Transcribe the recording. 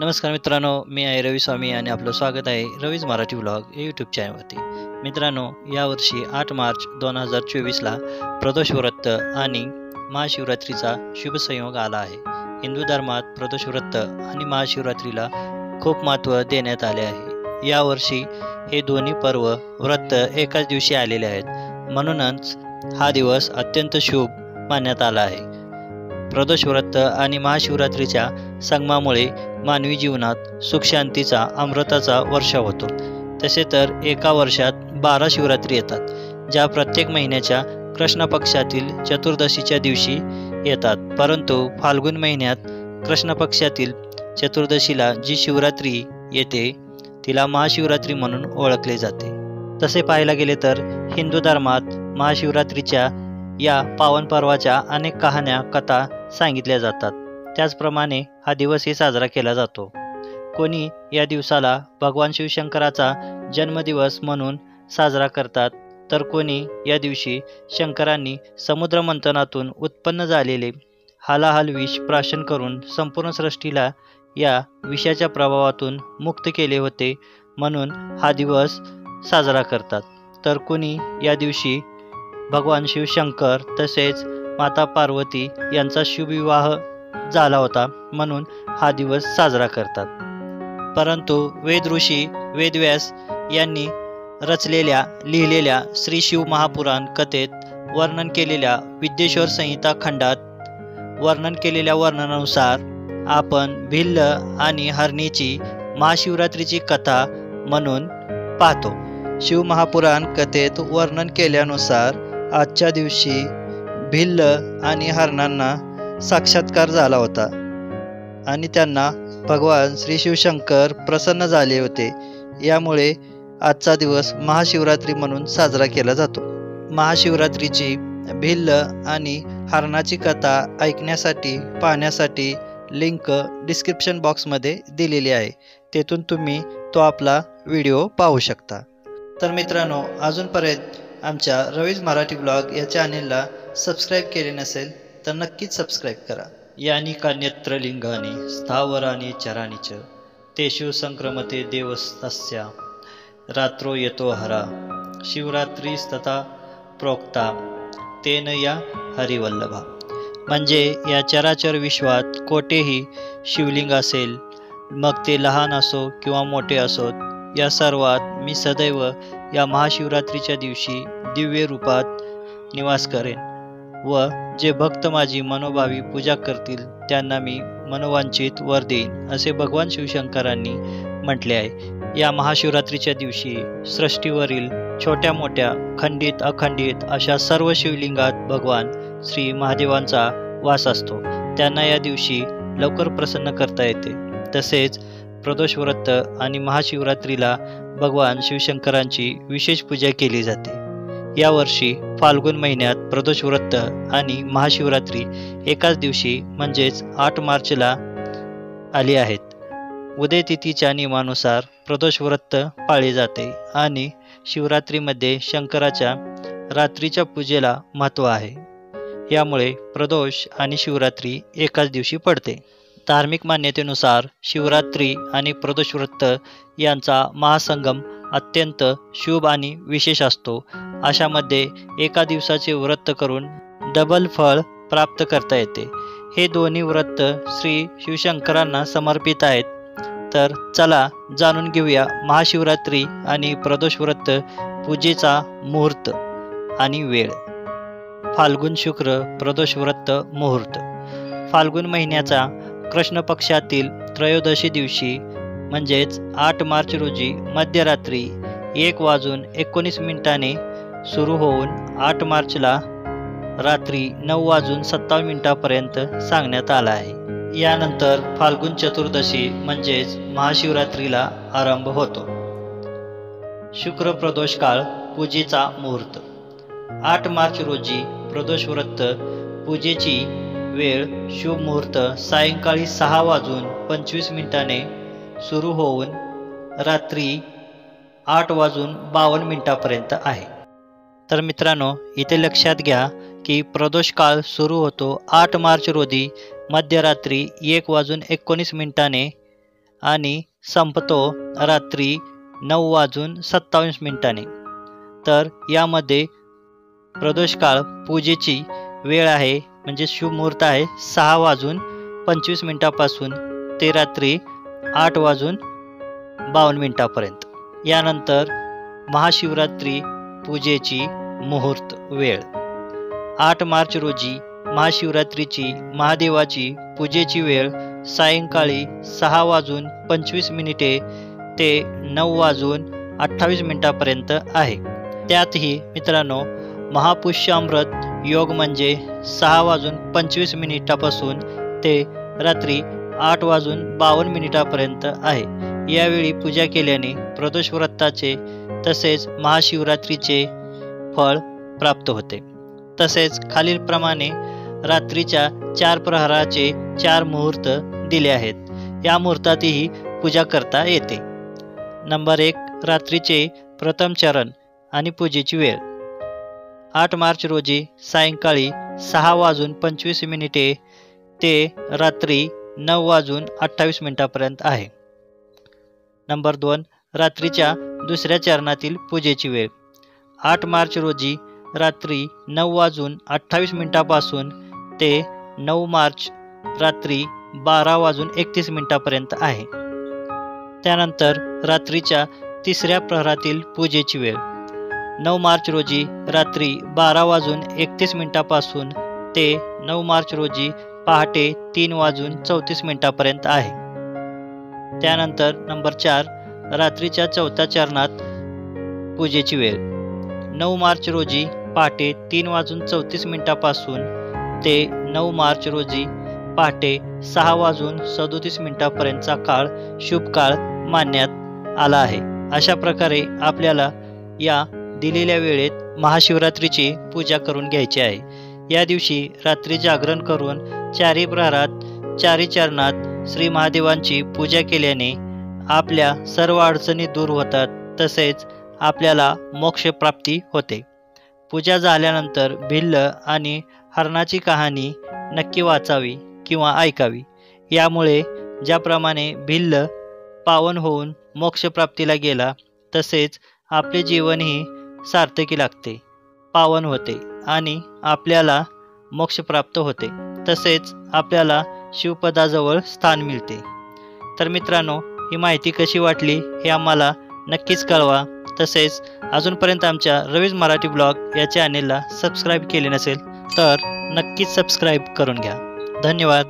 नमस्कार मित्रांनो, मी आहे रवी स्वामी आणि आपलं स्वागत आहे रवीज मराठी व्लॉग या यूट्यूब चॅनलवरती. मित्रांनो, यावर्षी 8 मार्च 2024ला प्रदोष व्रत आणि महाशिवरात्रीचा शुभ संयोग आला आहे. हिंदू धर्मात प्रदोष व्रत आणि महाशिवरात्रीला खूप महत्त्व देण्यात आले आहे. यावर्षी हे दोन्ही पर्व व्रत एकाच दिवशी आलेले आहेत, म्हणूनच हा दिवस अत्यंत शुभ मानण्यात आला आहे. प्रदोष व्रत आणि महाशिवरात्रीच्या संगमामुळे मानवी जीवनात सुखशांतीचा अमृताचा वर्षाव होतो. तसे तर एका वर्षात 12 शिवरात्री येतात, ज्या प्रत्येक महिन्याच्या कृष्ण पक्षातील चतुर्दशीच्या दिवशी येतात. परंतु फाल्गुन महिन्यात कृष्ण पक्षातील चतुर्दशीला जी शिवरात्री येते तिला महाशिवरात्री म्हणून ओळखले जाते. तसे पाहायला गेले तर हिंदू धर्मात महाशिवरात्रीच्या या पावन पर्वाच्या अनेक कहाण्या, कथा सांगितल्या जातात. त्याचप्रमाणे हा दिवसही साजरा केला जातो. कोणी या दिवसाला भगवान शिवशंकराचा जन्मदिवस म्हणून साजरा करतात, तर कोणी या दिवशी शंकरांनी समुद्रमंथनातून उत्पन्न झालेले हालाहल विष प्राशन करून संपूर्ण सृष्टीला या विषाच्या प्रभावातून मुक्त केले होते म्हणून हा दिवस साजरा करतात. तर कोणी या दिवशी भगवान शिवशंकर तसेच माता पार्वती यांचा शुभविवाह झाला होता म्हणून हा दिवस साजरा करतात. परंतु वेद ऋषी वेदव्यास यांनी लिहिलेल्या श्री शिव महापुराण कथेत वर्णन केलेल्या विद्येश्वर संहिता खंडात वर्णन केलेल्या वर्णनानुसार आपण भिल्ल आणि हरणीची महाशिवरात्रीची कथा म्हणून पाहतो. शिव महापुराण कथेत वर्णन केल्यानुसार आजच्या दिवशी भिल्ल आणि हरणांना साक्षात्कार झाला होता आणि त्यांना भगवान श्री शिवशंकर प्रसन्न झाले होते. यामुळे आजचा दिवस महाशिवरात्री म्हणून साजरा केला जातो. महाशिवरात्रीची भिल्ल आणि हरणाची कथा ऐकण्यासाठी पाहण्यासाठी लिंक डिस्क्रिप्शन बॉक्समध्ये दिलेली आहे. तेथून तुम्ही तो आपला व्हिडिओ पाहू शकता. तर मित्रांनो, अजूनपर्यंत आमच्या रवीज मराठी ब्लॉग या चॅनेलला सबस्क्राईब केले नसेल तर नक्कीच सबस्क्राईब करा. यानी कान्यत्रलिंगानी स्थावरानी चरानीच तेषु संक्रमते देवस्तस्या रात्रो येतो हरा शिवरात्रीस्तथा प्रोक्ता तेन या हरिवल्लभा. म्हणजे या चराचर विश्वात कोठेही शिवलिंग असेल, मग ते लहान असो किंवा मोठे असोत, या सर्वात मी सदैव या महाशिवरात्रीच्या दिवशी दिव्य रूपात निवास करेन व जे भक्त माझी मनोभावी पूजा करतील त्यांना मी मनोवांछित वर देईन, असे भगवान शिवशंकरांनी म्हटले आहे. या महाशिवरात्रीच्या दिवशी सृष्टीवरील छोट्या मोठ्या खंडित अखंडित अशा सर्व शिवलिंगात भगवान श्री महादेवांचा वास असतो. त्यांना या दिवशी लवकर प्रसन्न करता येते. तसेच प्रदोष व्रत आणि महाशिवरात्रीला भगवान शिवशंकरांची विशेष पूजा केली जाते. यावर्षी फाल्गुन महिन्यात प्रदोष व्रत आणि महाशिवरात्री एकाच दिवशी म्हणजेच 8 मार्चला आली आहेत. उदय तिथीच्या नियमानुसार प्रदोष व्रत पाळले जाते आणि शिवरात्रीमध्ये शंकराच्या रात्रीच्या पूजेला महत्त्व आहे. यामुळे प्रदोष आणि शिवरात्री एकाच दिवशी पडते. धार्मिक मान्यतेनुसार शिवरात्री आणि प्रदोष व्रत यांचा महासंगम अत्यंत शुभ आणि विशेष असतो. अशामध्ये एका दिवसाचे व्रत करून डबल फळ प्राप्त करता येते. हे दोन्ही व्रत श्री शिवशंकरांना समर्पित आहेत. तर चला जाणून घेऊया महाशिवरात्री आणि प्रदोष व्रत पूजेचा मुहूर्त आणि वेळ. फाल्गुन शुक्र प्रदोष व्रत मुहूर्त. फाल्गुन महिन्याचा कृष्ण पक्षातील त्रयोदशी दिवशी म्हणजेच 8 मार्च रोजी मध्यरात्री 1:19 सुरू होऊन 8 मार्चला रात्री 9:57 सांगण्यात आला आहे. यानंतर फाल्गुन चतुर्दशी म्हणजेच महाशिवरात्रीला आरंभ होतो. शुक्र प्रदोष काळ पूजेचा मुहूर्त. 8 मार्च रोजी प्रदोष व्रत पूजेची वेळ शुभ मुहूर्त सायंकाळी 6:25 सुरू होऊन रात्री 8:52 आहे. तर मित्रांनो, इथे लक्षात घ्या की प्रदोष काळ सुरू होतो 8 मार्च रोजी मध्यरात्री 1:19 आणि संपतो रात्री 9:27 तर यामध्ये प्रदोषकाळ पूजेची वेळ आहे म्हणजे शुभ मुहूर्त आहे 6:25 पासून ते रात्री 8:52 यानंतर महाशिवरात्री पूजेची मुहूर्त वेळ 8 मार्च रोजी महाशिवरात्रीची महादेवाची पूजेची वेळ सायंकाळी 6:25 ते 9:28 आहे. त्यातही मित्रांनो महापुष्यामृत योग म्हणजे 6:25 पासून ते रात्री 8:52 आहे. यावेळी पूजा केल्याने प्रदोष व्रताचे तसेच महाशिवरात्रीचे फळ प्राप्त होते. तसेच खालीलप्रमाणे रात्रीच्या 4 प्रहराचे 4 मुहूर्त दिले आहेत. या मुहूर्तातही पूजा करता येते. नंबर 1 रात्रीचे प्रथम चरण आणि पूजेची वेळ 8 मार्च रोजी सायंकाळी 6:25 ते रात्री 9:28 आहे. नंबर 2 रात्रीच्या दुसऱ्या चरणातील पूजेची वेळ 8 मार्च रोजी रात्री 9:28 पासून ते 9 मार्च रात्री 12:31 आहे. त्यानंतर रात्रीच्या तिसऱ्या प्रहरातील पूजेची वेळ 9 मार्च रोजी रात्री 12:31 पासून ते 9 मार्च रोजी पहाटे 3:34 आहे. त्यानंतर नंबर 4 रात्रीच्या चौथ्या चरणात पूजेची वेळ 9 मार्च रोजी पहाटे 3:34 पासून ते 9 मार्च रोजी पहाटे 6:37 काळ शुभ काळ मानण्यात आला आहे. अशा प्रकारे आपल्याला या दिलेल्या वेळेत महाशिवरात्रीची पूजा करून घ्यायची आहे. या दिवशी रात्री जागरण करून 4 प्रहरात 4 चरणात श्री महादेवांची पूजा केल्याने आपल्या सर्व अडचणी दूर होतात. तसेच आपल्याला मोक्षप्राप्ती होते. पूजा झाल्यानंतर भिल्ल आणि हरणाची कहाणी नक्की वाचावी किंवा ऐकावी. यामुळे ज्याप्रमाणे भिल्ल पावन होऊन मोक्षप्राप्तीला गेला तसेच आपले जीवनही सार्थकी लागते, पावन होते आणि आपल्याला मोक्ष प्राप्त होते. तसेच आपल्याला शिवपदाजवळ स्थान मिळते. तर मित्रांनो ही माहिती कशी वाटली हे आम्हाला नक्कीच कळवा. तसेच अजूनपर्यंत आमच्या रवीज मराठी ब्लॉग या चॅनेलला सबस्क्राईब केले नसेल तर नक्कीच सबस्क्राईब करून घ्या. धन्यवाद.